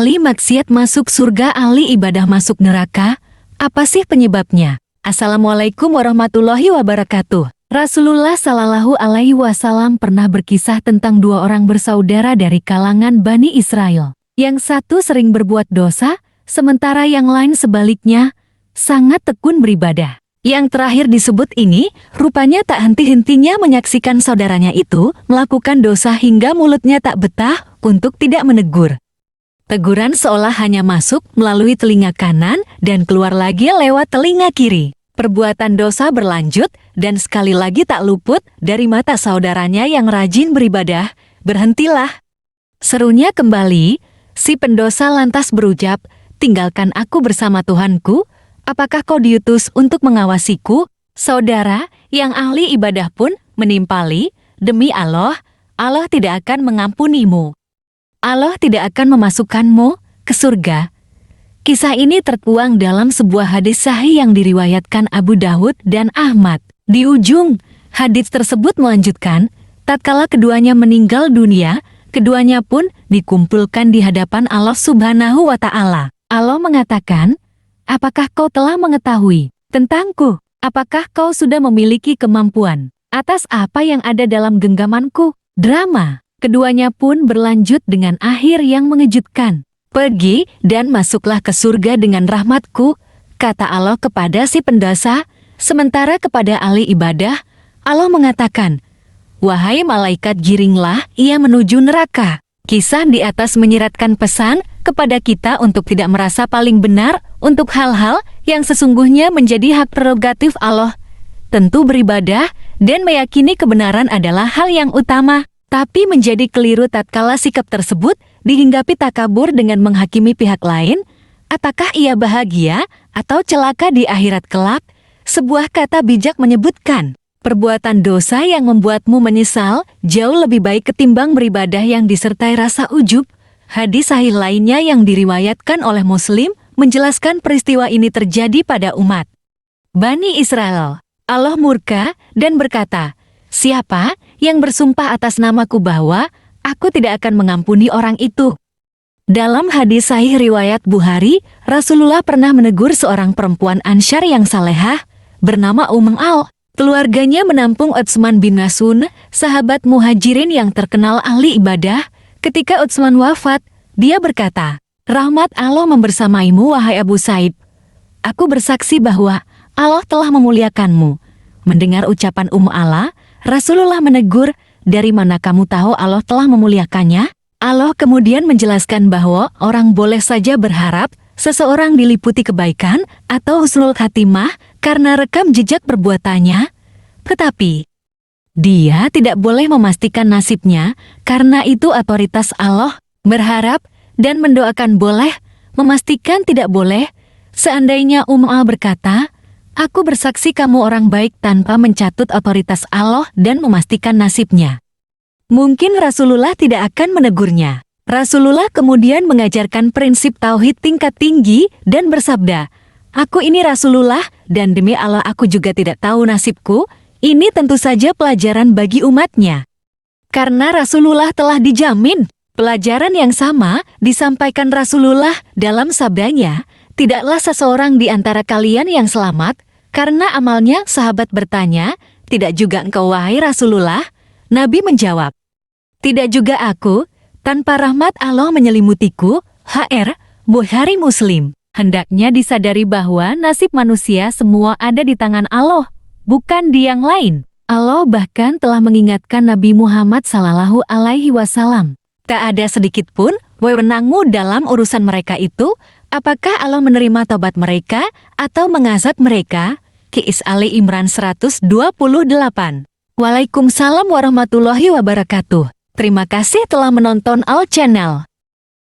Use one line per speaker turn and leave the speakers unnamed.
ahli maksiat masuk surga, ahli ibadah masuk neraka? Apa sih penyebabnya? Assalamualaikum warahmatullahi wabarakatuh. Rasulullah Shallallahu Alaihi Wasallam pernah berkisah tentang dua orang bersaudara dari kalangan Bani Israel. Yang satu sering berbuat dosa, sementara yang lain sebaliknya, sangat tekun beribadah. Yang terakhir disebut ini, rupanya tak henti-hentinya menyaksikan saudaranya itu melakukan dosa hingga mulutnya tak betah untuk tidak menegur. Teguran seolah hanya masuk melalui telinga kanan dan keluar lagi lewat telinga kiri. Perbuatan dosa berlanjut dan sekali lagi tak luput dari mata saudaranya yang rajin beribadah. Berhentilah, serunya kembali. Si pendosa lantas berucap, tinggalkan aku bersama Tuhanku. Apakah kau diutus untuk mengawasiku? Saudara yang ahli ibadah pun menimpali, demi Allah, Allah tidak akan mengampunimu. Allah tidak akan memasukkanmu ke surga. Kisah ini tertuang dalam sebuah hadis sahih yang diriwayatkan Abu Dawud dan Ahmad. Di ujung hadis tersebut melanjutkan, tatkala keduanya meninggal dunia, keduanya pun dikumpulkan di hadapan Allah Subhanahu wa Ta'ala. Allah mengatakan, apakah kau telah mengetahui tentangku? Apakah kau sudah memiliki kemampuan atas apa yang ada dalam genggamanku? Drama. Keduanya pun berlanjut dengan akhir yang mengejutkan. Pergi dan masuklah ke surga dengan rahmatku, kata Allah kepada si pendosa. Sementara kepada ahli ibadah, Allah mengatakan, wahai malaikat, giringlah ia menuju neraka. Kisah di atas menyiratkan pesan kepada kita untuk tidak merasa paling benar untuk hal-hal yang sesungguhnya menjadi hak prerogatif Allah. Tentu beribadah dan meyakini kebenaran adalah hal yang utama. Tapi menjadi keliru tatkala sikap tersebut dihinggapi takabur dengan menghakimi pihak lain. Apakah ia bahagia atau celaka di akhirat kelak? Sebuah kata bijak menyebutkan, perbuatan dosa yang membuatmu menyesal jauh lebih baik ketimbang beribadah yang disertai rasa ujub. Hadis sahih lainnya yang diriwayatkan oleh Muslim menjelaskan peristiwa ini terjadi pada umat Bani Israel. Allah murka dan berkata, siapa yang bersumpah atas namaku bahwa aku tidak akan mengampuni orang itu? Dalam hadis sahih riwayat Bukhari, Rasulullah pernah menegur seorang perempuan Ansyar yang salehah bernama Al. Keluarganya menampung Utsman bin Mas'ud, sahabat muhajirin yang terkenal ahli ibadah. Ketika Utsman wafat, dia berkata, rahmat Allah membersamaimu wahai Abu Said. Aku bersaksi bahwa Allah telah memuliakanmu. Mendengar ucapan Ala, Rasulullah menegur, dari mana kamu tahu Allah telah memuliakannya? Allah kemudian menjelaskan bahwa orang boleh saja berharap seseorang diliputi kebaikan atau husnul khatimah karena rekam jejak perbuatannya. Tetapi, dia tidak boleh memastikan nasibnya karena itu otoritas Allah. Berharap dan mendoakan boleh, memastikan tidak boleh. Seandainya Al berkata, aku bersaksi kamu orang baik tanpa mencatut otoritas Allah dan memastikan nasibnya, mungkin Rasulullah tidak akan menegurnya. Rasulullah kemudian mengajarkan prinsip tauhid tingkat tinggi dan bersabda, aku ini Rasulullah dan demi Allah aku juga tidak tahu nasibku. Ini tentu saja pelajaran bagi umatnya. Karena Rasulullah telah dijamin, pelajaran yang sama disampaikan Rasulullah dalam sabdanya, tidaklah seseorang di antara kalian yang selamat karena amalnya. Sahabat bertanya, tidak juga engkau wahai Rasulullah? Nabi menjawab, tidak juga aku, tanpa rahmat Allah menyelimutiku. Bukhari Muslim. Hendaknya disadari bahwa nasib manusia semua ada di tangan Allah, bukan di yang lain. Allah bahkan telah mengingatkan Nabi Muhammad Sallallahu Alaihi Wasallam, tak ada sedikit pun wewenangmu dalam urusan mereka itu. Apakah Allah menerima taubat mereka atau mengazab mereka? Qis Ali Imran 128. Waalaikumsalam warahmatullahi wabarakatuh. Terima kasih telah menonton Al Channel.